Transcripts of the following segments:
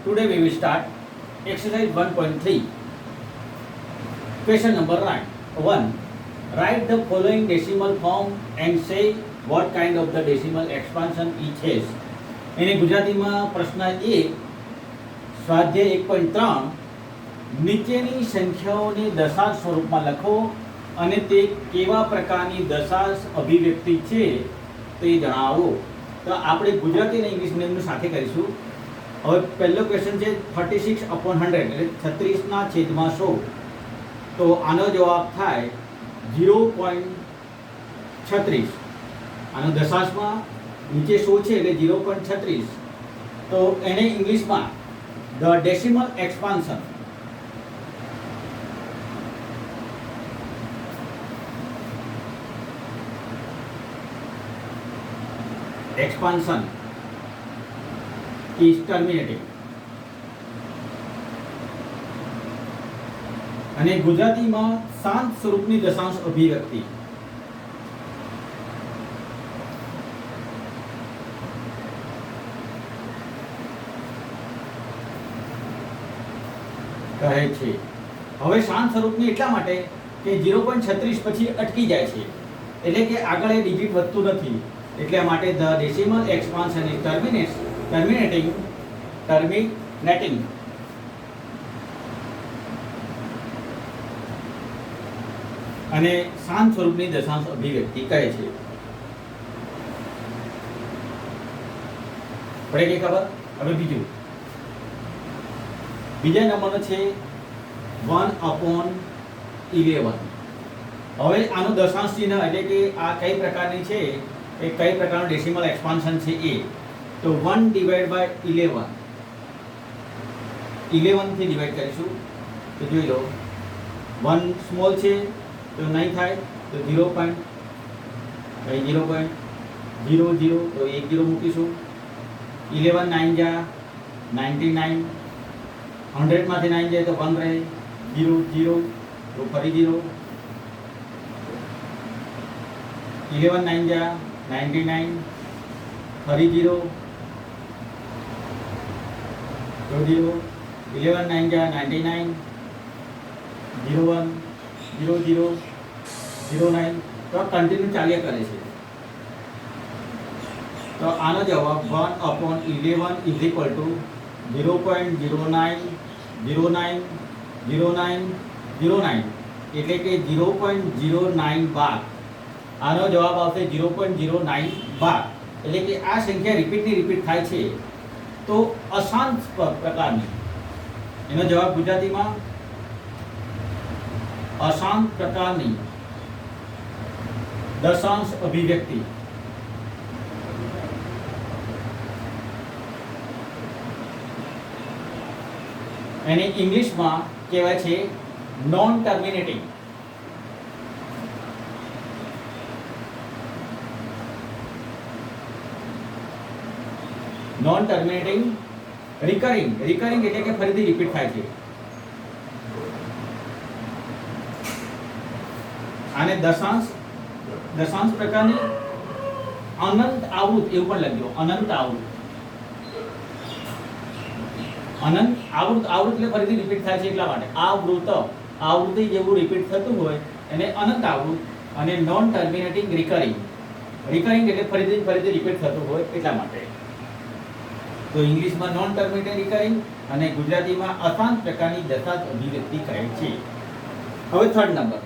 Today we will start exercise 1.3. Question number 1. Write the following decimal form and say what kind of the decimal expansion each has. એને ગુજરાતીમાં પ્રશ્ન 1 સ્વાધ્યાય 1.3 નીચેની સંખ્યાઓને દશાંશ સ્વરૂપમાં લખો અને તે કેવા પ્રકારની દશાંશ અભિવ્યક્તિ છે તે જણાવો. તો આપણે ગુજરાતી અને ઇંગ્લિશ મીડિયમનું સાથે કરીશું. હવે પહેલો ક્વેશ્ચન છે 36/100 એટલે 36/100. તો આનો જવાબ થાય 0.36. આનો દશાંશમાં નીચે 100 છે એટલે 0.36. તો એને ઇંગ્લિશમાં the decimal expansion is terminating. અને ગુજરાતીમાં શાંત સ્વરૂપની દશાંશ અભિવ્યક્તિ કહે છે. હવે શાંત સ્વરૂપની એટલા માટે કે 0.36 પછી અટકી જાય છે, એટલે કે આગળ એ ડિજિટ વધતું નથી. એટલા માટે the decimal expansion is terminating અને શાંત સ્વરૂપની દશાંશ અભિવ્યક્તિ કહે છે. પડે કે ખબર? હવે બીજા નંબરનો છે 1/11. હવે આનું દશાંશ ચિહ્ન એટલે કે આ કઈ પ્રકારની છે, એ કઈ પ્રકારનું ડેસિમલ એક્સપાન્શન છે એ. તો 1/11 11 થી ડિવાઈડ કરીશું તો જોઈ લો 1 સ્મોલ છે તો નહીં થાય, તો 0.00 તો 1 0 મૂકીશું. 11 9 જા 99, 100 માંથી 9 જાય તો 1 રહે, 0 0 તો ફરી 0. 11 9 જા 99, ફરી 0 તો 0. 11 9 જા 99, 01 0 0 09. તો કન્ટિન્યુ ચાલ્યા કરે છે. તો આનો જવાબ 1/11 ઇઝ ઇક્વલ ટુ 0.09090909 એટલે કે 0.09 ભાગ. આનો જવાબ આવશે 0.09 ભાગ. એટલે કે આ સંખ્યા રિપીટ થાય છે તો અશાંત પ્રકારની. એનો જવાબ ગુજરાતીમાં અશાંત પ્રકારની દશાંશ અભિવ્યક્તિ. એને ઇંગ્લિશમાં કહેવાય છે non terminating. Non terminating recurring એટલે કે ફરીથી રિપીટ થાય છે. આને દશાંશ પ્રકારની અનંત આવૃત એવું પણ લખ્યું. અનંત આવૃત એટલે ફરીથી રિપીટ થાય છે એટલા માટે આવૃત્તિ જેવું રિપીટ થતું હોય એને અનંત આવૃત. અને નોન ટર્મિનેટિંગ રિકરિંગ એટલે ફરીથી રિપીટ થતું હોય એટલા માટે. તો ઇંગ્લિશમાં નોન ટર્મિનેટિંગ રિકરિંગ અને ગુજરાતીમાં અશાંત પ્રકારની દશાંશ અભિવ્યક્તિ કહે છે. હવે થર્ડ નંબર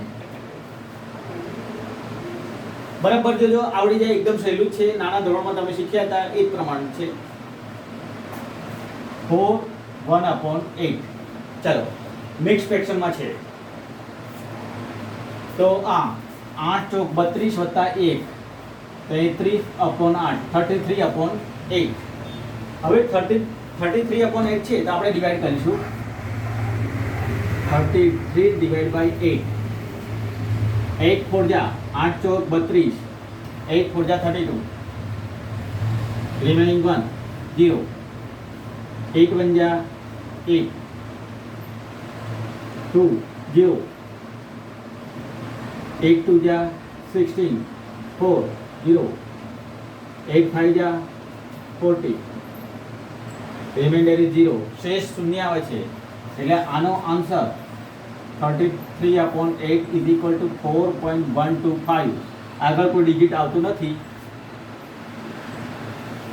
બરાબર જોજો, આવડી જાય, એકદમ સહેલું છે. નાના ધોરણમાં તમે શીખ્યા હતા એ જ પ્રમાણે છે. 4/1/8. ચલો મિક્સ ફ્રેક્શનમાં છે. તો આ 8 ચોક 32 વત્તા 1 તો એ 30/8 33/8. હવે 33/8 છે તો આપણે ડિવાઈડ કરીશું 33/8. 8 4 જા 8 ચોક 32, 8 4 જા 32, રિમેનિંગ 1 0. 8 1 જા 8, 2 0. 8 2 જા 16, 4 0. 8 5 જા 40, રિમાઇન્ડર ઇઝ 0, શેષ શૂન્ય આવે છે, એટલે આનો આન્સર 33/8 ઇઝ ઇક્વલ ટુ 4.125. આગળ કોઈ ડિજિટ આવતું નથી,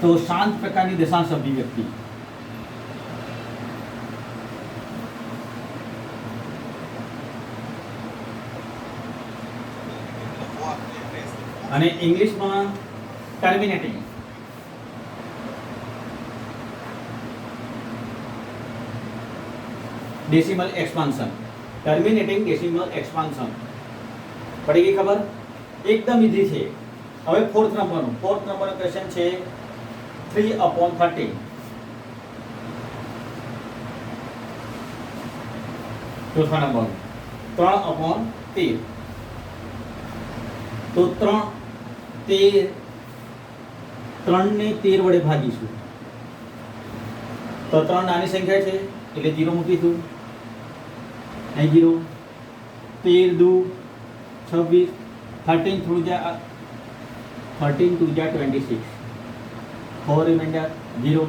તો શાંત પ્રકારની દશાંશ અભિવ્યક્તિ. અને ઇંગ્લિશમાં terminating. Decimal expansion. Terminating decimal expansion. પડી ગઈ ખબર? એકદમ ઇઝી છે. હવે ફોર્થ નંબરનો ક્વેશ્ચન છે 3/13. ચોથા નંબર 3/13. તો 3 ને 13 વડે ભાગીશું. તો 3 નાની સંખ્યા છે એટલે 0 મૂકીશું. અહીં 0. 13 દુ 26. 13 2 જા 26. 4 રિમાઇન્ડર 0.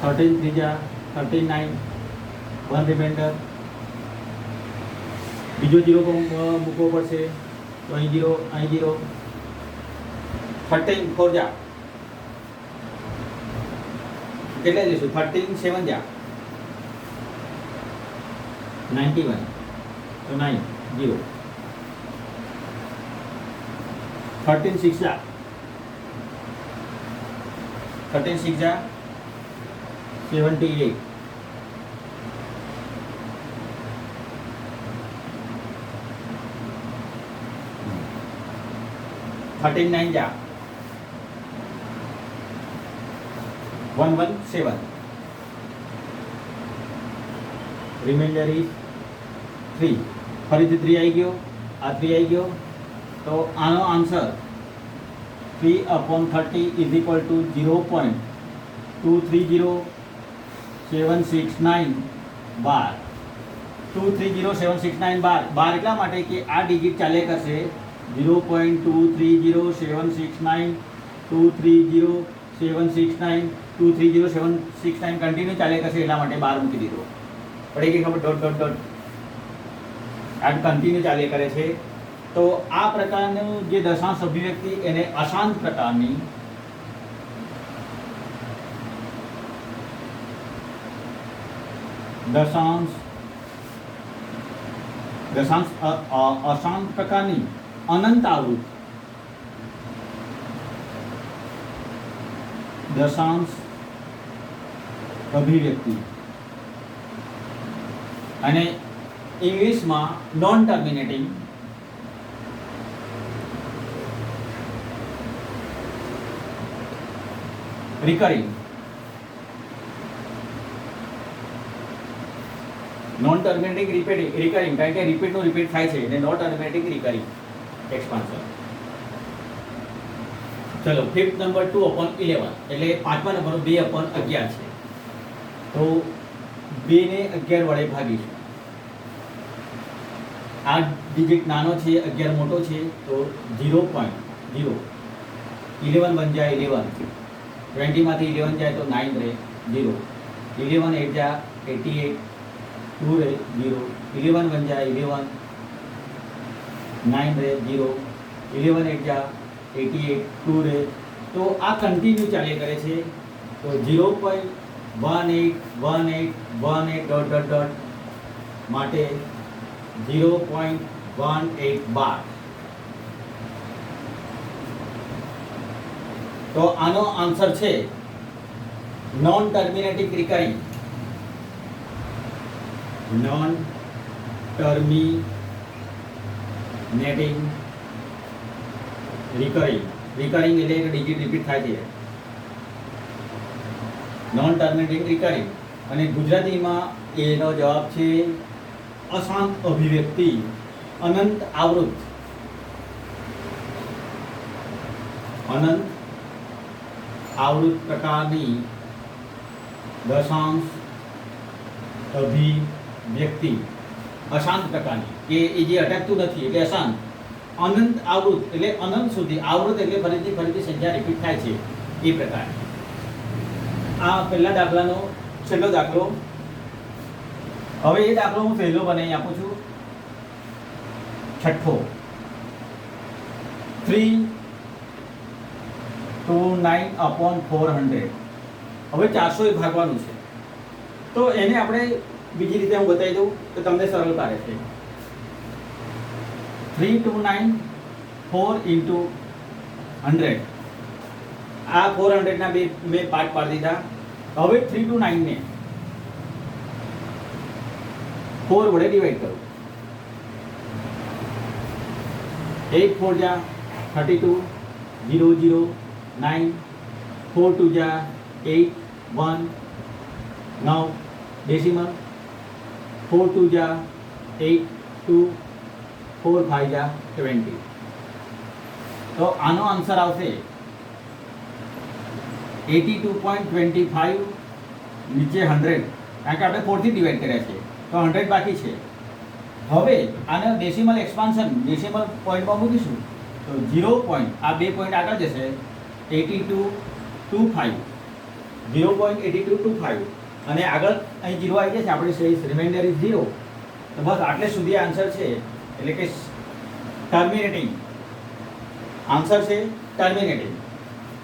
13 3 જા 39. 1 રિમાઇન્ડર. બીજો 0 મૂકવો પડશે, તો અહીં 0, અહીં 0. 13 4 જા કેટલા લઈશું? 13 7 જા 91, તો 9 0. 13 6 જા 78. 13 9 જા 117. Reminder is 3. ફરીથી 3 આવી ગયો, આ 3 આવી ગયો, તો આનો આન્સર 3/30 ઇઝ ઇક્વલ ટુ 0.230769 બાર. 230769 બાર એટલા માટે કે આ ડિજિટ ચાલ્યા કરશે 0.230769 230769 230769 કન્ટિન્યુ ચાલ્યા કરશે, એટલા માટે 12 મૂકી દીધો. પડી ગઈ ખબર? ડોટ ડોટ ડોટ આ કન્ટિન્યુ ચાલ્યા કરે છે. તો આ પ્રકારનું જે દશાંશ અભિવ્યક્તિ એને અશાંત પ્રકારની અશાંત પ્રકારની અનંત આવૃત દશાંશ અભિવ્યક્તિ, અને ઇંગ્લિશમાં non terminating recurring. Non terminating recurring, કારણ કે રિપીટનું રિપીટ થાય છે, એટલે નોન ટર્મિનેટિંગ રિકરિંગ એક્સપાન્શન. ચલો ફિફ્થ નંબર 2/11, એટલે પાંચમા નંબર 2/11 છે. તો 2 ને 11 વડે ભાગીશું. આ ડિજિટ નાનો છે, 11 મોટો છે, તો 0.0. 11 1 જાય 11. 20 માંથી 11 જાય તો 9 રહે 0. 11 8 જા 88. 2 રહે 0. 11 1 જાય 11. 9 રહે 0. 11 8 જા 88. 2 રહે. તો આ કન્ટિન્યુ ચાલ્યા કરે છે. તો 0.181818 ડોટ ડોટ ડોટ માટે 0.18 બાર. તો આનો આન્સર છે non terminating recurring. Non terminating recurring એટલે એક ડિજિટ રિપીટ થાય છે. નોન ટર્મિનેટિંગ રિકરિંગ, અને ગુજરાતીમાં એનો જવાબ છે અશાંત અભિવ્યક્તિ, અનંત આવૃત. અનંત આવૃત પ્રકારની દશાંશ અભિવ્યક્તિ, અશાંત પ્રકારની, કે એ જે અટકતું નથી એટલે અશાંત. અનંત આવૃત એટલે અનંત સુધી, આવૃત એટલે ફરીથી સંખ્યા રિપીટ થાય છે એ પ્રકાર. આ પહેલા દાખલાનો છેલ્લો દાખલો. હવે એ દાખલો હું પહેલો બનાવી આપું છું. છઠ્ઠો 329/400. હવે 400 એ ભાગવાનું છે, તો એને આપણે બીજી રીતે હું બતાવી દઉં તો તમને સરળતા રહેશે. 329 4 × 100. આ 400 ના બે મેં પાર્ટ પાડી દીધા. હવે 329 ને 4 વડે ડિવાઈડ કરો. 8 4 જા 32, 0 0 9, 4 2 જા 8 1 9 ડેસિમલ, 4 2 જા 8 2, 4 5 જા 20. તો આનો આન્સર આવશે 82.25 નીચે 100, કારણ કે આપણે 4 થી ડિવાઈડ કર્યા છે તો 100 બાકી છે. હવે આને ડેસિમલ એક્સપાન્શન ડેસિમલ પોઈન્ટમાં મૂકીશું તો 0 પોઈન્ટ, આ બે પોઈન્ટ આગળ જશે 8225, 0.8225 અને આગળ અહીં 0 આવી જશે, આપણે સહી રિમાઇન્ડર ઇઝ 0. તો બસ આટલે સુધી આન્સર છે, એટલે કે ટર્મિનેટિંગ આન્સર છે, ટર્મિનેટિંગ,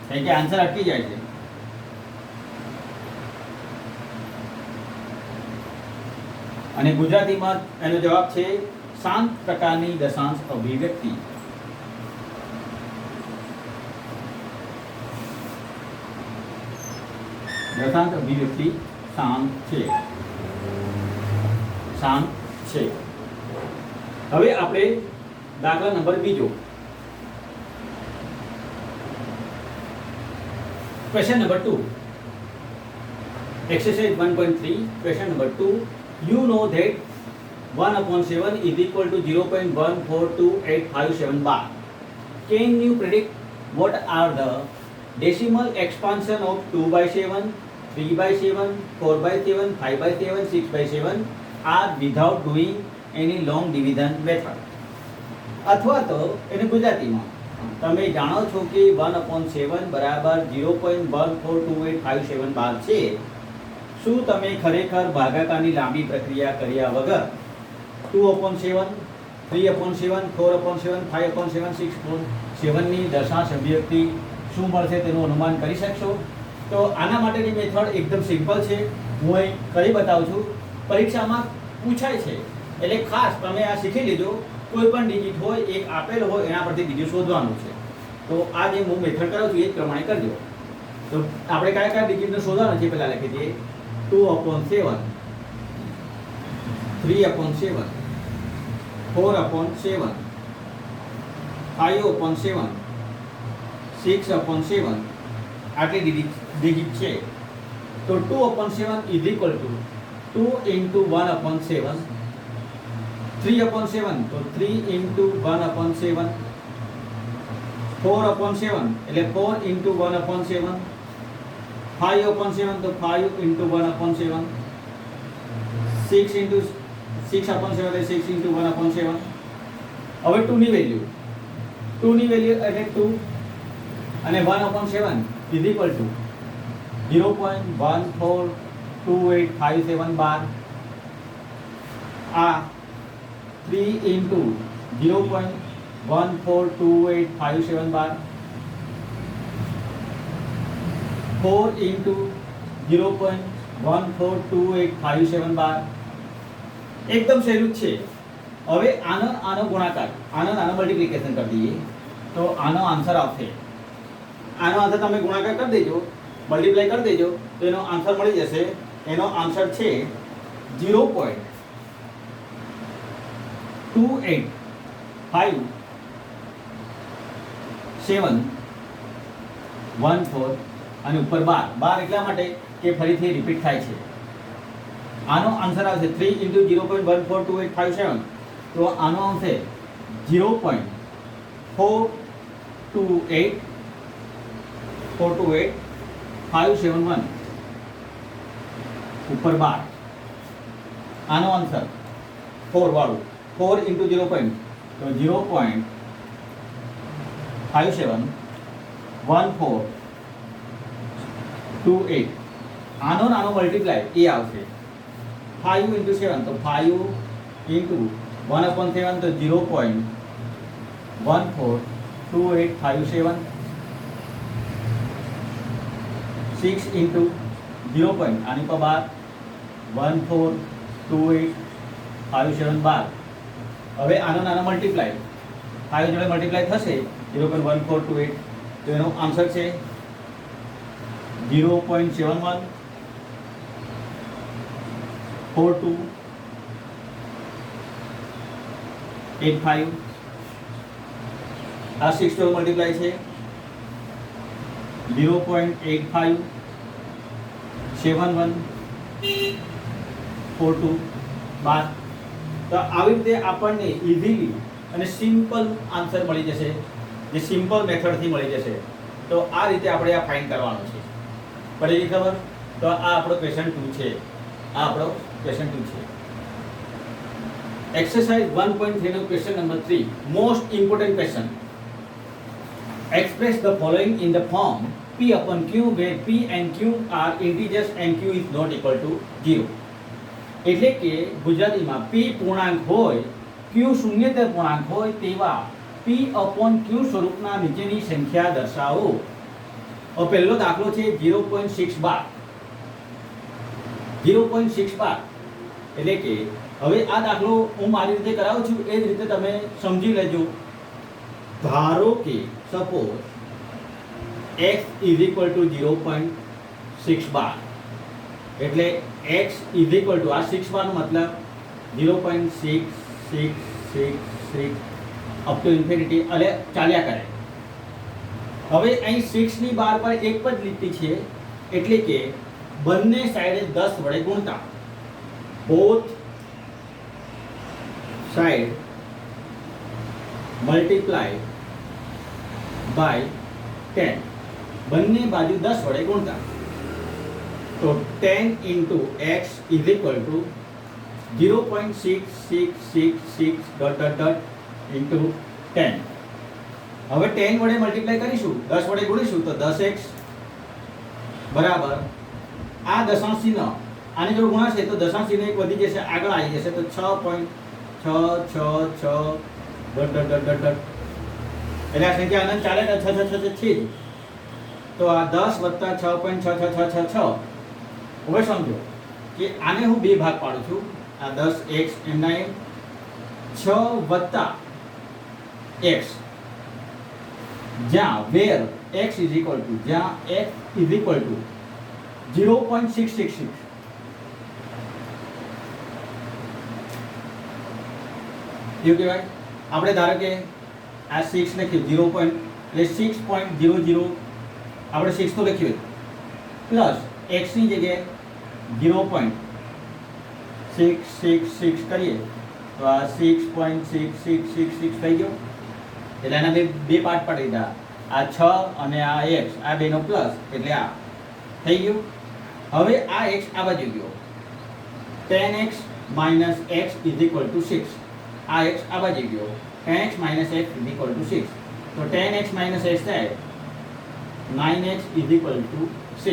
કારણ કે આન્સર અટકી જાય છે. અને ગુજરાતીમાં એનો જવાબ છે શાંત પ્રકારની દશાંશ અભિવ્યક્તિ. દશાંશ અભિવ્યક્તિ શાંત છે, શાંત છે. હવે આપણે દાખલા નંબર બીજો, question number 2, exercise 1.3, question number 2. You know that 1/7 is equal to 0.142857 bar. Can you predict what are the decimal expansion of 2/7, 3/7, 4/7, 5/7, 6/7 are without doing any long division method? અથવા તો એને ગુજરાતીમાં તમે જાણો છો કે 1/7 બરાબર 0.142857 બાર છે. શું તમે ખરેખર ભાગાકારની લાંબી પ્રક્રિયા કર્યા વગર 2/7, 3/7, 4/7, 5/7, 6/7 ની દશાંશ અભિવ્યક્તિ શું મળશે તેનું અનુમાન કરી શકશો? તો આના માટેની મેથડ એકદમ સિમ્પલ છે, હું અહીં કરી બતાવું છું. પરીક્ષામાં પૂછાય છે એટલે ખાસ તમે આ શીખી લેજો. કોઈ પણ ડિજિટ હોય, એક આપેલ હોય, એના પરથી બીજું શોધવાનું છે. તો આ જે હું મેથડ કરાવું છું એ જ પ્રમાણે કરજો. તો આપણે કયા કયા ડિજિટને શોધવાનું છે પહેલાં લખી દઈએ. 2/7, 3/7, 4/7, 5/7, 6/7 આટલી ડિજિટ છે. તો 2/7 is equal to 2 into 1/7, 3/7 તો 3 into 1/7, 4/7 એટલે 4 into 1/7, 5/7 તો 5 into 1/7, 6 into 6/7 એટલે 6 into 1/7. હવે 2 ની વેલ્યુ એટલે 2 અને 1/7 is equal to 0.142857 બાર. આ 3 into 0.142857 બાર, 4 into 0.142857 બાર. એકદમ સહેલું જ છે. હવે આનો ગુણાકાર, આનો મલ્ટીપ્લિકેશન કરી દઈએ તો આનો આન્સર આવશે. આનો આન્સર તમે ગુણાકાર કરી દેજો, મલ્ટીપ્લાય કરી દેજો તો એનો આન્સર મળી જશે. એનો આન્સર છે 0.285714 અને ઉપર 12 એટલા માટે કે ફરીથી રિપીટ થાય છે. આનો આન્સર આવશે 3 into 0.142857. તો આનો આવશે 0.428571 ઉપર 12. આનો આન્સર 4 વાળું, 4 into 0. તો 0.571428 આનો નાનો મલ્ટીપ્લાય એ આવશે 5 into 7 તો 5 into 1/7 તો 0.142857 6 into 0. આની પર 12 હવે આનો નાનો મલ્ટીપ્લાય 5 જોડે મલ્ટીપ્લાય થશે 0.1428 તો એનો આન્સર છે 0.714285 આ 6 જોડે મલ્ટીપ્લાય છે 0.857142 બાર. તો આવી રીતે આપણને ઇઝીલી અને સિમ્પલ આન્સર મળી જશે, જે સિમ્પલ મેથડથી મળી જશે. તો આ રીતે આપણે આ ફાઇન્ડ કરવાનું છે. પડી ગઈ ખબર? તો આ આપણો ક્વેશ્ચન 2 છે. આ આપણો ક્વેશ્ચન 2 છે. એક્સરસાઇઝ 1.3 નો question number 3, most important question. Express the following in the form P upon Q where P and Q are integers and Q is not equal to 0. એટલે કે ગુજરાતીમાં P પૂર્ણાંક હોય, Q શૂન્યતર પૂર્ણાંક હોય તેવા P upon Q સ્વરૂપના નીચેની સંખ્યા દર્શાવો. પહેલો દાખલો છે 0.6 એટલે કે હવે આ દાખલો હું મારી રીતે કરાવું છું એ જ રીતે તમે સમજી લેજો. ધારો કે suppose x is equal to 0.6 બાર એટલે x is equal to આ 6 બારનો મતલબ 0.6666 અપ ટુ ઇન્ફિનિટી એટલે ચાલ્યા કરે. હવે અહીં 6 ની બાર પર એક જ લીટી છે એટલે કે બંને સાઈડે 10 વડે ગુણતા બોથ સાઈડ મલ્ટીપ્લાય બાય 10, બંને બાજુ 10 વડે ગુણતા તો 10 into x is equal to 0.6666 into 10. હવે 10 વડે મલ્ટીપ્લાય કરીશું, 10 વડે ગુણીશું તો 10x બરાબર આ દશાંશ ચિહ્ન આની જોડે ગુણાશે તો દશાંશ ચિહ્ન એક વધી જશે, આગળ આવી જશે તો 6.666 એટલે આ સંખ્યા અનંત ચાલે તો 6 છે જ. તો આ 10 વત્તા 6.66666. હવે સમજો કે આને હું બે ભાગ પાડું છું, આ 10x એમના એમ 6 વત્તા x જ્યાં વેર x ઇઝ ઇક્વલ ટુ જ્યાં x ઇઝ ઇક્વલ ટુ 0.666 એવું કહેવાય. આપણે ધારો કે આ 6 લખ્યું 0. એટલે 6.00 આપણે 6 તો લખ્યું પ્લસ x ની જગ્યાએ 0.6666 કરીએ તો આ 6.6666 થઈ ગયો. એટલે આના બે પાર્ટ પાડી દીધા, આ 6 અને આ x, આ બેનો પ્લસ એટલે આ થઈ ગયું. હવે આ x આ બાજુ ગયો, 10x minus x is equal to 6. આ x આ બાજુ ગયો, 10x minus x is equal to 6. તો 10x minus x થાય 9x is equal to 6.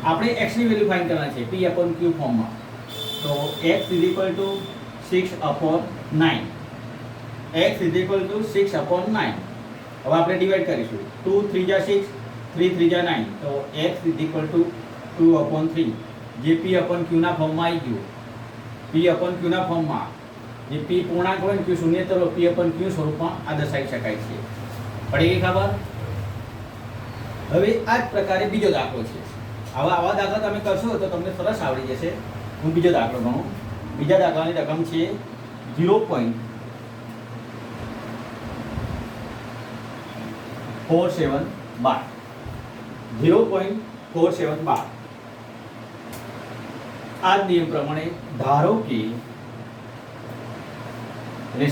આપણે x ની વેલ્યુ ફાઇન્ડ કરવાની છે P upon Q ફોર્મમાં. તો x is equal to 6 upon 9. x is equal to 6 upon 9. હવે આપણે ડિવાઇડ કરીશું, 2 3 જા 6, 3 3 જા 9. તો x is equal to 2 upon 3 જે P upon Q ના ફોર્મમાં આવી ગયું. P upon Q ના ફોર્મમાં જે P પૂર્ણાંક હોય ને Q શૂન્યતર હોય P upon Q સ્વરૂપમાં આ દર્શાવી શકાય છે. પડી ગઈ ખબર? હવે આ જ પ્રકારે બીજો દાખલો છે. આવા દાખલા તમે કરશો તો તમને સરસ આવડી જશે. હું બીજો દાખલો ગણું. બીજા દાખલાની રકમ છે 0.47 બાર. 0.47 બાર. આ જ નિયમ પ્રમાણે ધારો કે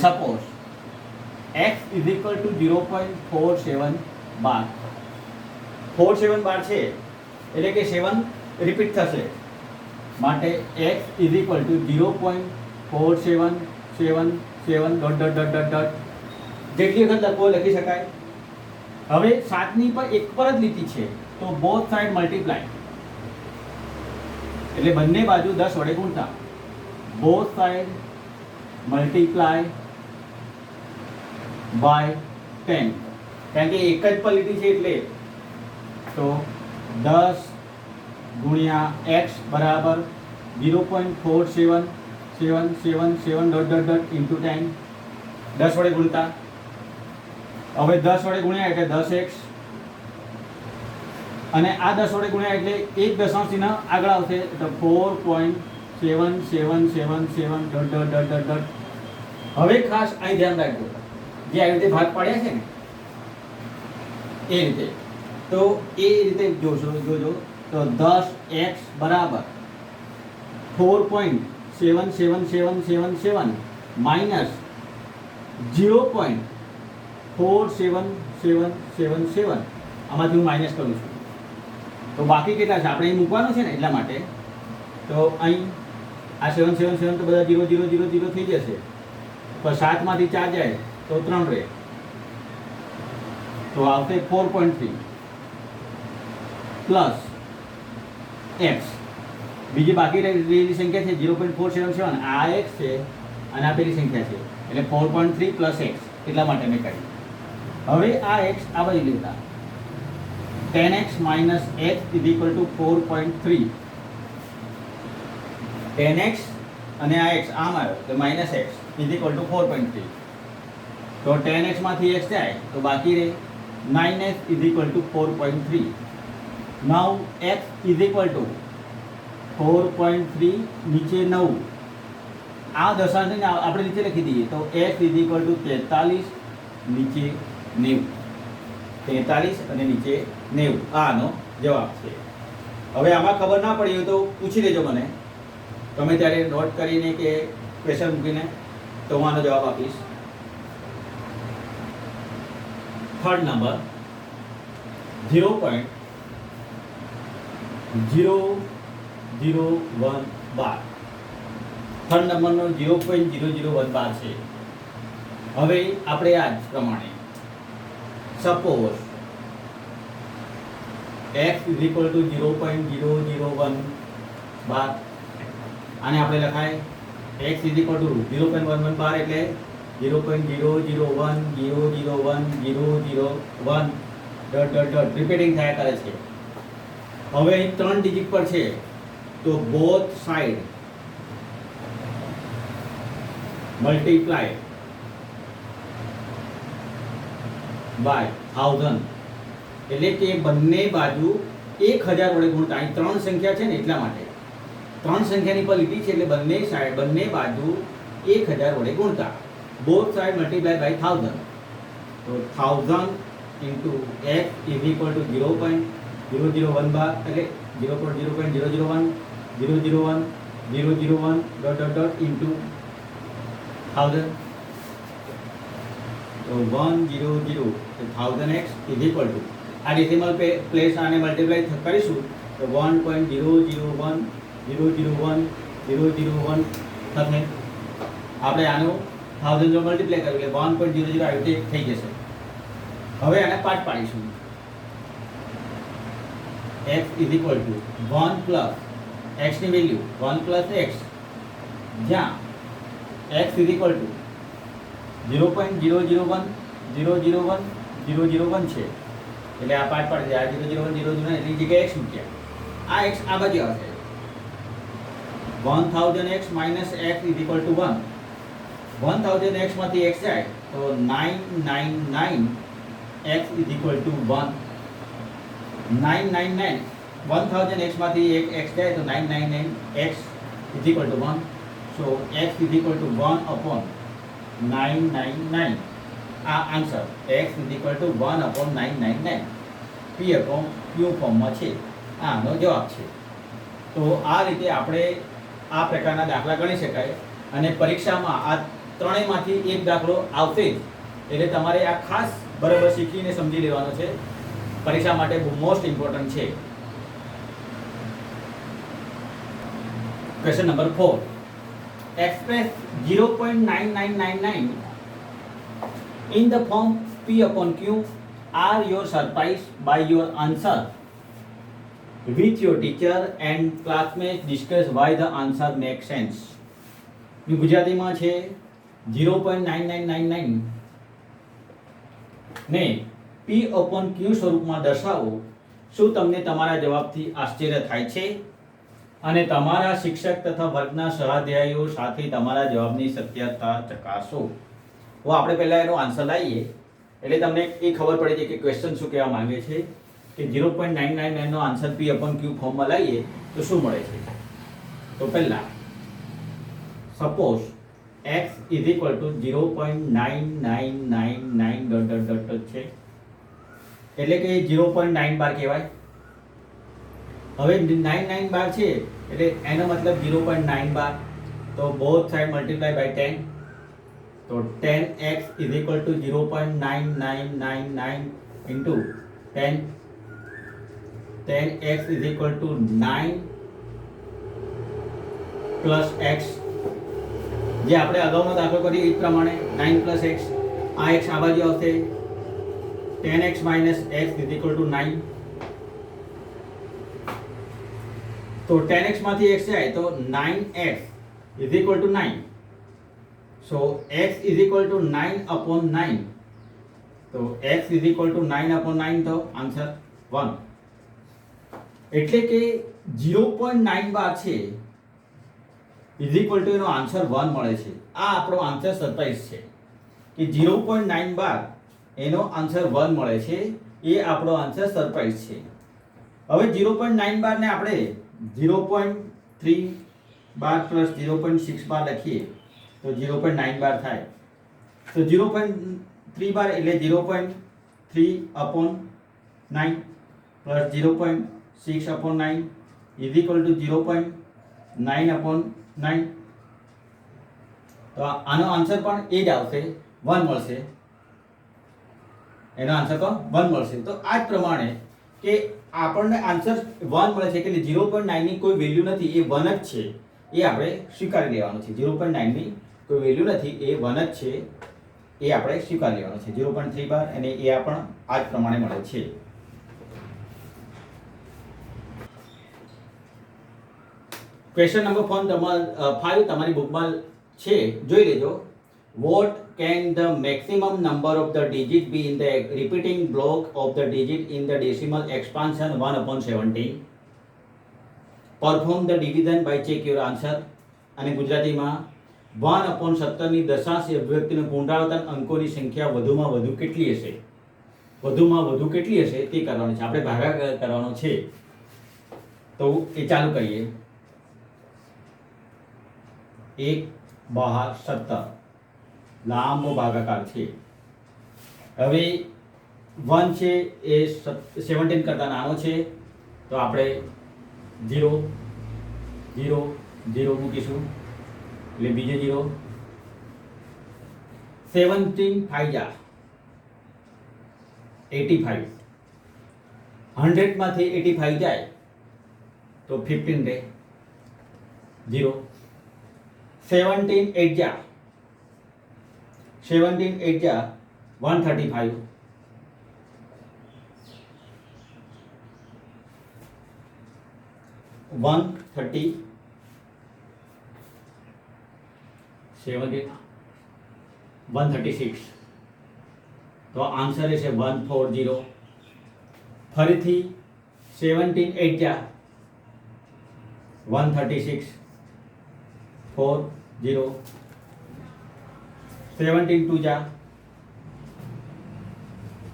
suppose x is equal to 0.47 બાર. 47 બાર છે એટલે કે 7 રિપીટ થશે માટે x is equal to 0.4777 જેટલી વખત લખવો લખી શકાય. હવે 7 ની પર એક પર જ લીટી છે તો બોથ સાઈડ મલ્ટીપ્લાય એટલે બંને બાજુ 10 વડે ગુણતા. બોથ સાઇડ મલ્ટીપ્લાય બાય 10, કારણ કે એક જ પલીટી છે એટલે. તો 10 ગુણ્યા x બરાબર 0.477777 ઇન્ટુ 10, 10 વડે ગુણતા. હવે 10 વડે ગુણ્યા એટલે 10x, અને આ 10 વડે ગુણ્યા એટલે એક દશાંશ ચિહ્ન આગળ આવશે તો 4.7777. હવે ખાસ અહીં ધ્યાન રાખજો, જે આવી રીતે ભાગ પાડ્યા છે ને એ રીતે, તો એ રીતે જોજો તો 10x બરાબર 4.77777 માઇનસ 0.47777. આમાંથી હું માઇનસ કરું છું તો બાકી કેટલા છે આપણે અહીં મૂકવાનું છે ને એટલા માટે. તો અહીં આ 777 તો બધા 0 0 0 0 થઈ જશે, પણ 7 માંથી 4 જાય તો 3 રહે, તો આવશે 4.3 પ્લસ x. બીજી બાકી રહેલી સંખ્યા છે 0.477, આ x છે અને આ પેલી સંખ્યા છે એટલે 4.3 પ્લસ x, એટલા માટે મેં કરી. હવે આ x આ બાજુ લેતા 10x minus x is equal to 4.3. 10x અને આ x આમ આવ્યો તો minus x is equal to 4.3. તો 10x માંથી x જાય તો બાકી રહે 9x is equal to 4.3. Now x is equal to 4.3 નીચે 9, આ દશાંશને આપણે નીચે લખી દઈએ તો x is equal to 43 નીચે 90. 43 અને નીચે 90, આનો જવાબ છે. હવે આમાં ખબર ના પડી હોય તો પૂછી લેજો મને, તમે ત્યારે નોટ કરીને કે ક્વેશ્ચન મૂકીને, તો હું આનો જવાબ આપીશ. થર્ડ નંબર 0.001 બાર. થર્ડ નંબરનો 0.001 બાર છે. હવે આપણે આ જ પ્રમાણે suppose x is equal to 0.001 બાર, આને આપણે લખાય x is equal to 0.11 બાર એટલે 0.001001001 ડોટ ડોટ ડોટ રિપીટિંગ થયા કરે છે. હવે અહીં 3 ડિજિટ પર છે તો બોથ સાઇડ મલ્ટીપ્લાય બાય 1000, એટલે કે બંને બાજુ 1000 વડે ગુણતા. અહીં 3 સંખ્યા છે ને એટલા માટે 3 સંખ્યાની પલીટી છે એટલે બંને બાજુ 1000 વડે ગુણતા. Both side multiply by 1000. તો 1000 into x is equal to 0.001 bar એટલે 0.001 001 001 ડોટ ડોટ ડોટ ઇન્ટુ 1000. તો 100 1000x ઇઝ ઇક્વલ ટુ આ ડેસિમલ પ્લેસ આને મલ્ટીપ્લાય કરીશું તો 1.001 001 001 થશે. આપણે આનું 1000 જો મલ્ટીપ્લાય કર્યું એટલે 1.00 આવી રીતે થઈ જશે. હવે આને પાર્ટ પાડીશું. x is equal to 1 plus x ની વેલ્યુ 1 પ્લસ x, જ્યાં x ઇઝ ઇક્વલ ટુ 0.001 001 001 છે એટલે આ પાર્ટ પાડી દે. આ 001 001 એટલી જગ્યાએ x મૂક્યા, આ x આ બાજુ આવશે. 1000x minus x is equal to 1. 1000x માંથી x જાય તો 999 x is equal to 1. 999 1000x માંથી એક x જાય તો 999 x is equal to 1. So x is equal to 1 upon 999. આ answer x is equal to 1 upon 999 p upon q ફોર્મમાં છે, આનો જવાબ છે. તો આ રીતે આપણે આ પ્રકારના દાખલા ગણી શકાય અને પરીક્ષામાં આ ત્રણેયમાંથી એક દાખલો આવશે જ, એટલે તમારે આ ખાસ બરાબર શીખીને સમજી લેવાનો છે, પરીક્ષા માટે બહુ મોસ્ટ ઇમ્પોર્ટન્ટ છે. Question number 4. Express 0.9999 in the form p upon q. Are you surprised by your answer? with your teacher and classmates discuss why the answer makes sense. ગુજરાતીમાં છે 0.9999 ને P upon Q સ્વરૂપમાં દર્શાવો. શું તમને તમારા જવાબથી આશ્ચર્ય થાય છે? અને તમારા શિક્ષક તથા વર્ગના સહાધ્યાયીઓ સાથે તમારા જવાબની સત્યતા ચકાસો. તો આપણે પહેલા એનો આન્સર લાવીએ એટલે તમને એ ખબર પડી જાય કે ક્વેશ્ચન શું કહેવા માંગે છે કે 0.999 નો આન્સર P upon Q ફોર્મમાં લાવીએ તો શું મળે છે. તો પહેલા suppose x is equal to 0.9999 છે એટલે કે 0.9 બાર કહેવાય. હવે 99 બાર છે એટલે એનો મતલબ 0.9 બાર. તો બોથ સાઈડ મલ્ટીપ્લાય બાય 10. તો 10x is equal to 0.9999 into 10. 10x is equal to 9 plus x. જે આપણે અગાઉનો દાખલો કરીએ એ પ્રમાણે 9 plus x. આ x આ બાજુ આવશે 10x minus x is equal to 9. તો 10x માંથી x જાય તો 9x is equal to 9. So x is equal to 9 upon 9. તો x is equal to 9 upon 9 તો આન્સર 1. એટલે કે 0.9 બાર છે is equal to એનો આન્સર 1 મળે છે. આ આપણો આન્સર 27 છે કે 0.9 બાર એનો આન્સર 1 મળે છે. એ આપણો આન્સર 27 છે. હવે 0.9 બાર ને આપણે 0.3 બાર પ્લસ 0.6 બાર લખીએ તો 0.9 બાર થાય. તો 0.3 બાર એટલે 0.3 upon 9 plus 0.6 upon 9 is equal to 0.9 upon 9. તો આનો આન્સર પણ એ જ આવશે 1 મળશે. એનો આન્સર તો 1 મળશે. તો આ જ પ્રમાણે કે આપણને આન્સર 1 મળે છે કે 0.9 ની કોઈ વેલ્યુ નથી, એ 1 જ છે. એ આપણે સ્વીકારી લેવાનું છે. 0.9 ની કોઈ વેલ્યુ નથી, એ 1 જ છે. એ આપણે સ્વીકારી લેવાનું છે. 0.3 બાર અને એ પણ આ જ પ્રમાણે મળે છે. ક્વેશ્ચન નંબર 5 તમારી બુકમાં છે, જોઈ લેજો. What can the maximum number of the digit be in the repeating block of the digit in the decimal expansion 1 upon 17? Perform the division by check your answer. અને ગુજરાતીમાં 1 upon 17 ની દશાંશ અભિવ્યક્તિનું પુનરાવર્તન અંકોની સંખ્યા વધુમાં વધુ કેટલી હશે? વધુમાં વધુ કેટલી હશે તે કરવાનું છે. આપણે ભાગાકાર કરવાનો છે. તો એ ચાલુ કરીએ. 1 બહાર 17 લાંબો ભાગાકાર છે. હવે 1 છે એ 17 કરતાં નાનો છે તો આપણે 0 0 0 મૂકીશું એટલે બીજો 0. 17 5 જા 85. 100 માંથી 85 જાય તો 15 રહે 0. 17 8 જા 17 8 જા 135. 130 17 136. તો આન્સર છે 140. ફરીથી 17 8 જા 136 40. 17 2 જા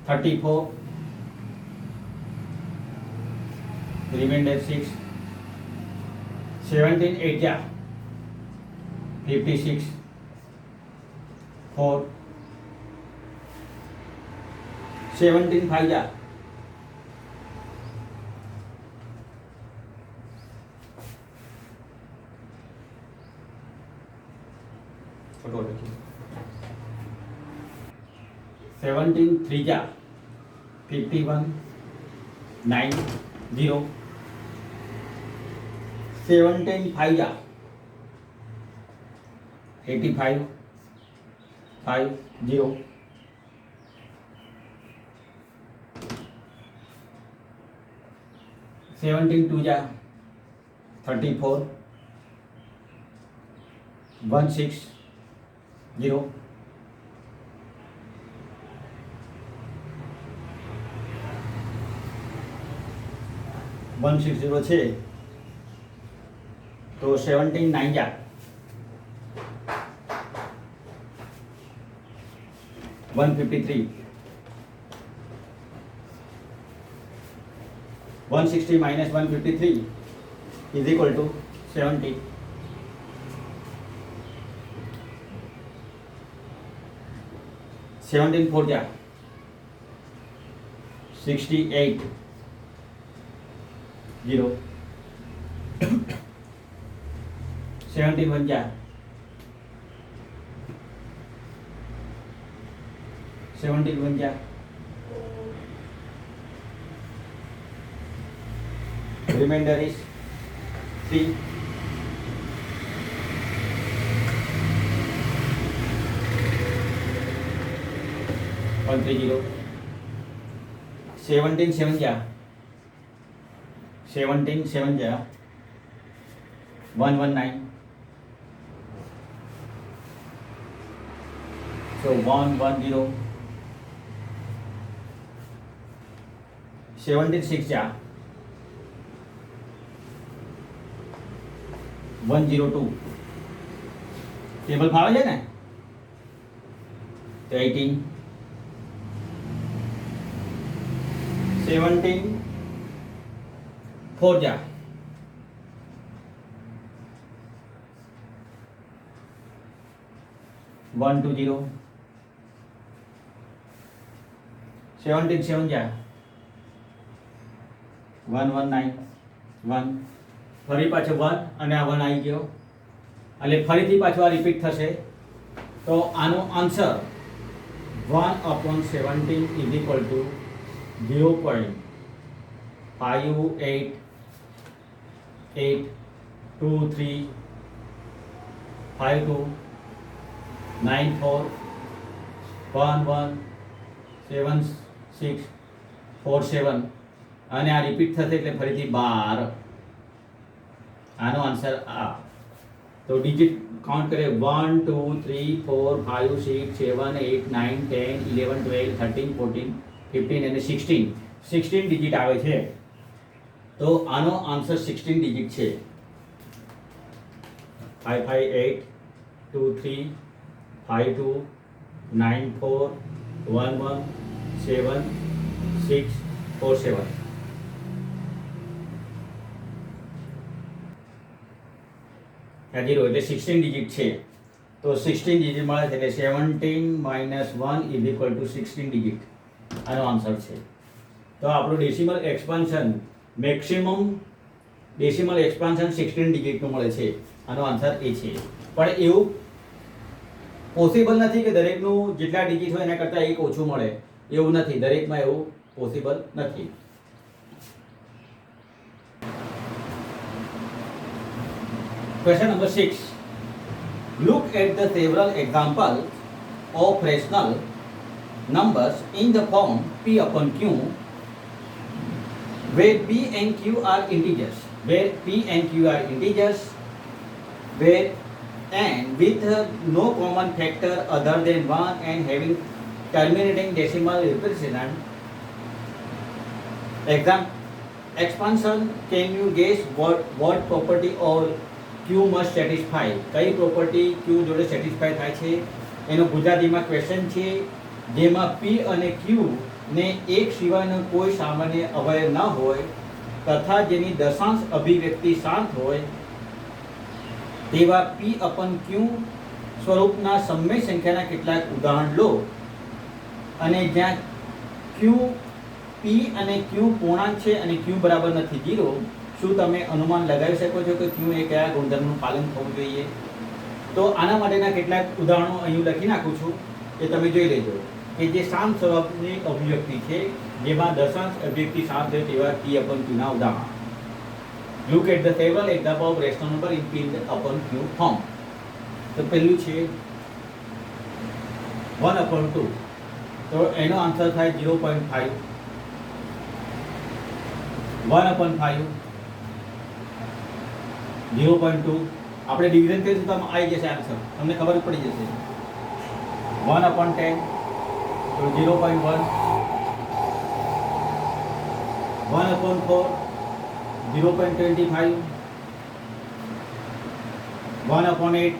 34. Remainder 6. 17 8 જા 56 4. 17 5 જા 17 3 જા 51 9 0. 17 5 જા 85 5 0. 17 17 2 जा 34 160 160 છે તો 17 9 जा 153 160 minus 153 is equal to 70. 17 4 जा 68 0 17 1 जा 17 1 जा remainder is 3 130 17 7 जा 17 7 जा 119 so 110 17 6 जा 102 ટેબલ ફાવે છે ને તો 18 17 4 जा 120 17 7 जा 119 1 ફરી પાછો 1 અને આ 1 આવી ગયો એટલે ફરીથી પાછો આ રિપીટ થશે તો આનો આન્સર 1/17 ઇઝ ઇક્વલ ટુ 0.88235294117647 અને આ રિપીટ થશે એટલે ફરીથી 12 આનો આન્સર આ તો ડિજિટ કાઉન્ટ કરે 1 2 3 4 5 6 7 8 9 10 11 12 13 14 15 અને 16 ડિજિટ આવે છે તો આનો આન્સર 16 ડિજિટ છે 558235294117647 0 એટલે 16 ડિજિટ છે તો 16 ડિજિટ મળે છે એટલે 17 minus 1 is equal two 16 digit આનો આન્સર છે તો આપણું decimal expansion maximum decimal expansion 16 ડિજિટનું મળે છે આનો આન્સર એ છે પણ એવું પોસિબલ નથી કે દરેકનું જેટલા ડિજિટ હોય એના કરતાં એક ઓછું મળે એવું નથી દરેકમાં એવું પોસિબલ નથી Question number 6. Look at the several examples of rational numbers in the form P upon Q where P and Q are integers. Where P and Q are integers, where and with no common factor other than 1 and having terminating decimal representation. Expansion, can you guess what property or Q must satisfy? કઈ property Q જોડે satisfy થાય છે એનો ગુજરાતીમાં question છે જેમાં P અને Q ને એક સિવાયનો કોઈ સામાન્ય અવયવ ન હોય તથા જેની દશાંશ અભિવ્યક્તિ શાંત હોય તેવા P upon Q સ્વરૂપના સમય સંખ્યાના કેટલાક ઉદાહરણ લો અને જ્યાં Q P અને Q પૂર્ણાંક છે અને Q બરાબર નથી 0 શું તમે અનુમાન લગાવી શકો છો કે Q એ કયા ગુણધર્મનું પાલન થવું જોઈએ તો આના માટેના કેટલાક ઉદાહરણો અહીં લખી નાખું છું એ તમે જોઈ લેજો કે જે શાંત સ્વભાવની અભિવ્યક્તિ છે જેમાં દશાંશ અભિવ્યક્તિ શાંત હોય તેવા P upon Q ના ઉદાહરણ Look at the several examples of rational number in P upon Q form. તો પહેલું છે 1/2 તો એનો આન્સર થાય 0.5 1/5, 0.2. આપણે ડિવિઝન કરીશું તો આવી જશે આન્સર, તમને ખબર જ પડી જશે. 1/10 તો 0.1, 1/4 0.25, 1/8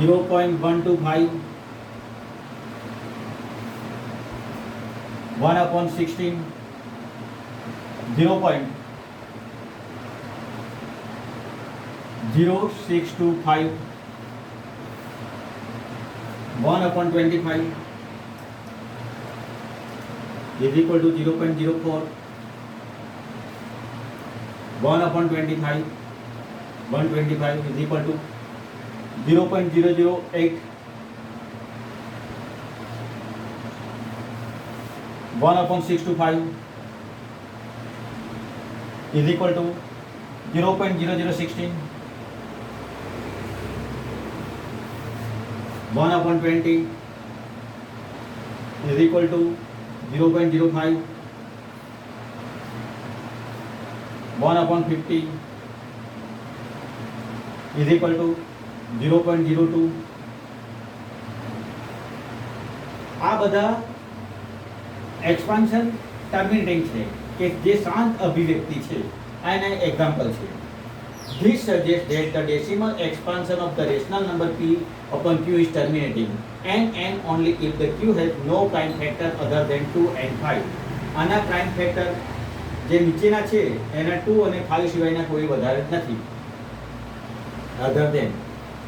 0.125, 1/16 0.0625, 1/25 is equal to 0.04, 1/25 125 is equal to 0.008, 1/625 is equal to 0.0016, 1/20 is equal to 0.05, 1/50 is equal to 0.02. આ બધા એક્સપાન્શન ટર્મિનેટિંગ છે કે જે શાંત અભિવ્યક્તિ છે આ એના એક્ઝામ્પલ છે. This suggests that the decimal expansion of the rational number p upon q is terminating and only if the q has no prime factor other than 2 and 5. આના prime factor જે નીચેના છે એના 2 અને 5 સિવાયના કોઈ વધારે નથી, other than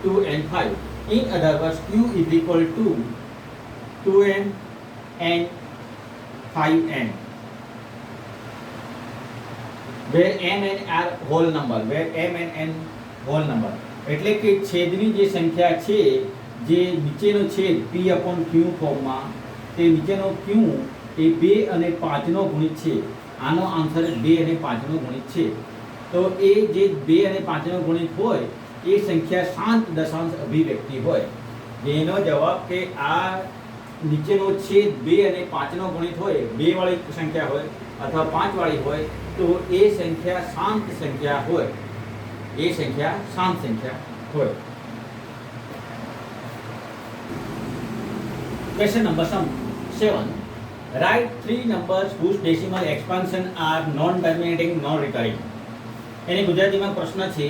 2 and 5. In other words, q is equal to 2n and 5n, where m and r whole number, where m and n whole number. એટલે કે છેદની જે સંખ્યા છે જે નીચેનો છેદ p upon q ફોર્મમાં, તે નીચેનો q એ 2 અને 5 નો ગુણિત છે. આનો આન્સર 2 અને 5 નો ગુણિત છે. તો એ જે 2 અને 5 નો ગુણિત હોય એ સંખ્યા શાંત દશાંશ અભિવ્યક્તિ હોય. જેનો જવાબ કે આ નીચેનો છેદ 2 અને 5 નો ગુણિત હોય, 2 વાળી સંખ્યા હોય અથવા 5 વાળી હોય, તો એ સંખ્યા શાંત સંખ્યા હોય, એ સંખ્યા શાંત સંખ્યા હોય. Question number 7. Write 3 numbers whose decimal expansion are non-terminating, non-recurring. એની ગુજરાતીમાં પ્રશ્ન છે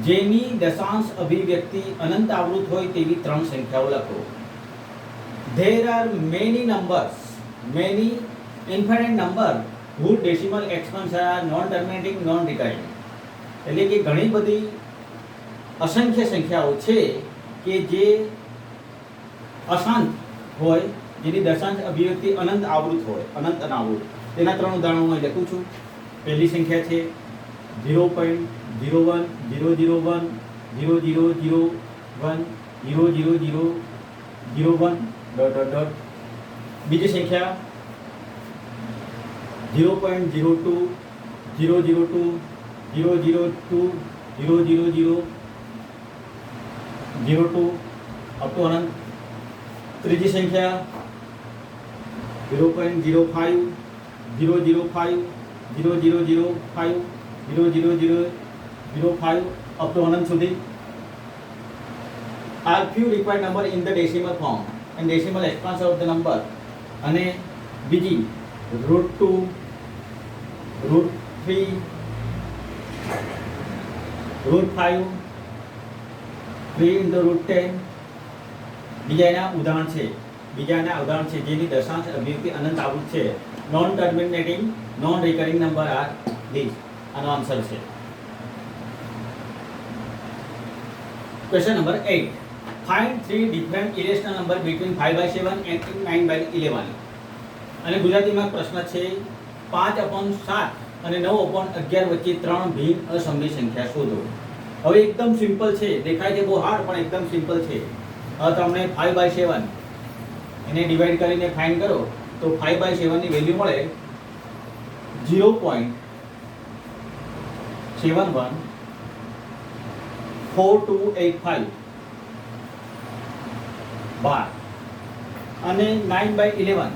જેની દશાંશ અભિવ્યક્તિ અનંત આવૃત હોય તેવી 3 સંખ્યાઓ લખો. There are many numbers, many infinite number whose decimal expansion are non-terminating, non-recurring. એટલે કે ઘણી બધી અસંખ્ય સંખ્યાઓ છે કે જે અશાંત હોય, જેની દશાંશ અભિવ્યક્તિ અનંત આવૃત હોય, અનંત અનાવૃત. તેના 3 ઉદાહરણો હું લખું છું. પહેલી સંખ્યા છે 0.01 001 0001 00001 ... બીજી સંખ્યા 0.02 002 002 000 02 up to અનંત. ત્રીજી સંખ્યા 0.05 005 0005 00005 up to અનંત સુધી. Are few required number in the decimal form and decimal expansion of the number. અને બીજી √2 √3 √5 3 into √10. બીજાના ઉદાહરણ છે જેની દશાંશ અભિવ્યક્તિ અનંત આવૃત છે. Non terminating, non recurring number are this. આનો આન્સર છે. Question number 8. Find 3 different irrational number between 5/7 and 9/11. અને ગુજરાતીમાં પ્રશ્ન છે 5/7 અને 9/11 વચ્ચે 3 ભિન્ન અસમની સંખ્યા શોધો. હવે એકદમ સિમ્પલ છે, દેખાય છે બહુ હાર્ડ પણ એકદમ સિમ્પલ છે. હવે તમને 5/7 એને ડિવાઈડ કરીને ફાઇન્ડ કરો તો 5/7 ની વેલ્યુ મળે 0.714285 બાર. અને 9/11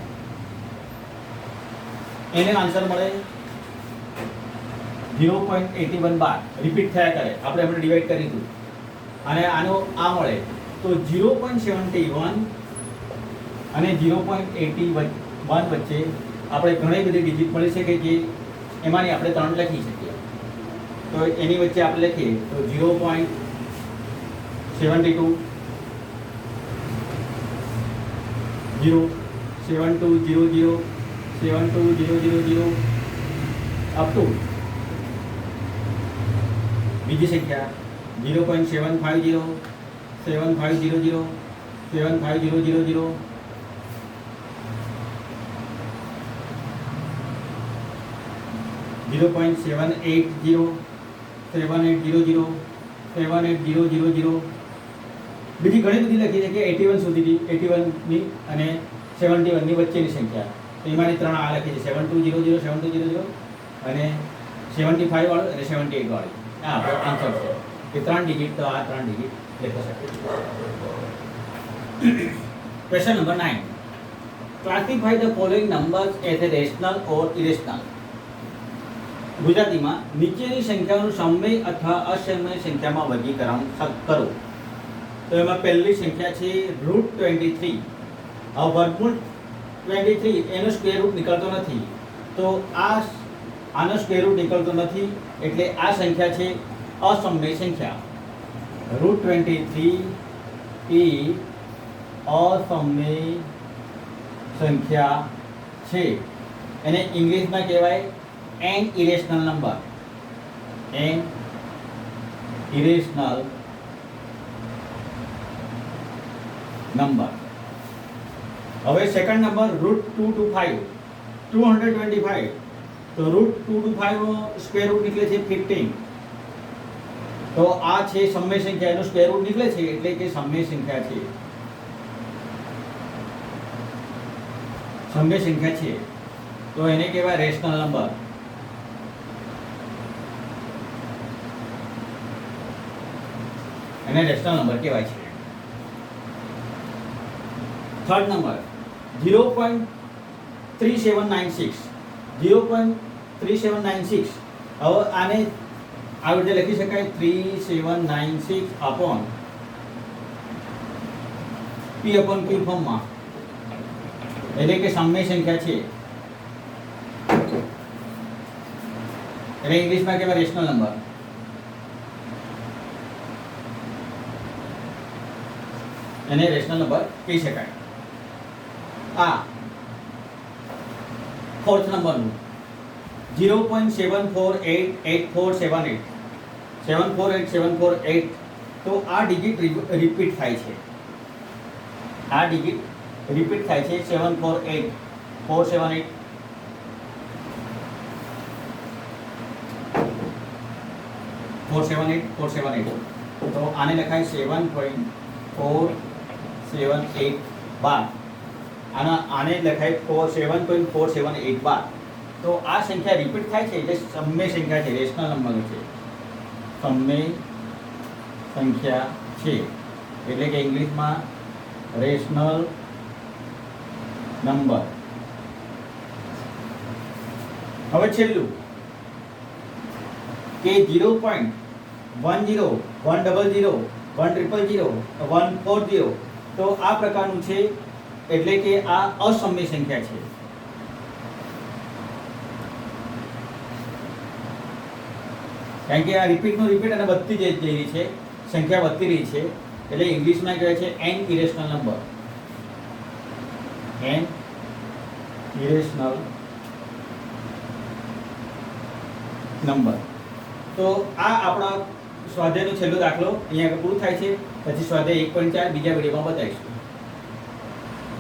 એને આન્સર મળે 0.81 બાર. રિપીટ થયા કરે, આપણે હમણાં ડિવાઈડ કરી દીધું. અને આનો આ મળે તો 0.71 અને 0.81 વચ્ચે આપણે ઘણી બધી ડિજિટ મળી શકે કે એમાંની આપણે 3 લખી શકીએ. તો એની વચ્ચે આપણે લખીએ તો 0.72 0.7200 72000 અપ ટુ બીજી સંખ્યા 0.750 7500 75000 0.780 7800 7800 બીજી ઘણી બધી લખી છે કે 81 સુધીની 81ની અને 71ની વચ્ચેની સંખ્યા. તો એમાંની 3 આ લખી છે 7200 7200 અને 75 વાળું અને 78 વાળું. આ આપણો આન્સર છે કે 3 ડિજિટ. તો આ 3 ડિજિટ લખી શકે. Question number 9. Classify the following numbers as a rational or irrational. ગુજરાતીમાં નીચેની સંખ્યાઓનું સમય અથવા અસમય સંખ્યામાં વર્ગીકરણ કરો. તો એમાં પહેલી સંખ્યા છે √23. હવે વર્ગમૂળ 23 એનો સ્ક્વેર રૂટ નીકળતો નથી, તો આનો સ્ક્વેર રૂટ નીકળતો નથી એટલે આ સંખ્યા છે અસમય સંખ્યા. √23 એ અસમય સંખ્યા છે. એને ઇંગ્લિશમાં કહેવાય an irrational number. an irrational number. હવે સેકન્ડ નંબર √225 225. તો √225 નો સ્ક્વેર રૂટ નીકળે છે 15. તો આ છે સમય સંખ્યા, એનો સ્ક્વેર રૂટ નીકળે છે એટલે કે સમય સંખ્યા છે. સમય સંખ્યા છે તો એને કહેવાય રેશનલ નંબર. એને રેશનલ નંબર કહેવાય છે. Third number 0.3796. 0.3796. હવે આને આવી રીતે લખી શકાય 3796 અપોન P અપોન Q ફોર્મમાં, એટલે કે સમય સંખ્યા છે. એટલે ઇંગ્લિશમાં કહેવાય રેશનલ નંબર. એને રેશનલ નંબર કહી શકાય. આ ફોર્થ નંબરનું 0.748848 748748. તો આ ડિજિટ રિપીટ થાય છે. આ ડિજિટ રિપીટ થાય છે 748478. તો આને લખાય 7.478 બાર. આને લખાય 7.478 બાર. તો આ સંખ્યા રિપીટ થાય છે એટલે સમય સંખ્યા છે, રેશનલ નંબર છે. સમય સંખ્યા છે એટલે કે ઇંગ્લિશમાં રેશનલ નંબર. હવે છેલ્લું કે 0.10 100 100 100 140. તો આ પ્રકારનું છે એટલે કે આ અસમય સંખ્યા છે. કારણ કે આ રિપીટનું રિપીટ અને વધતી જઈ રહી છે, સંખ્યા વધતી રહી છે એટલે ઇંગ્લિશમાં કહેવાય છે an irrational number. An irrational number. તો આ આપણા સ્વાધ્યાયનો છેલ્લો દાખલો અહીંયા પૂરું થાય છે. પછી સ્વાધ્યાય 1.4 બીજા વિડીયોમાં બતાવીશું.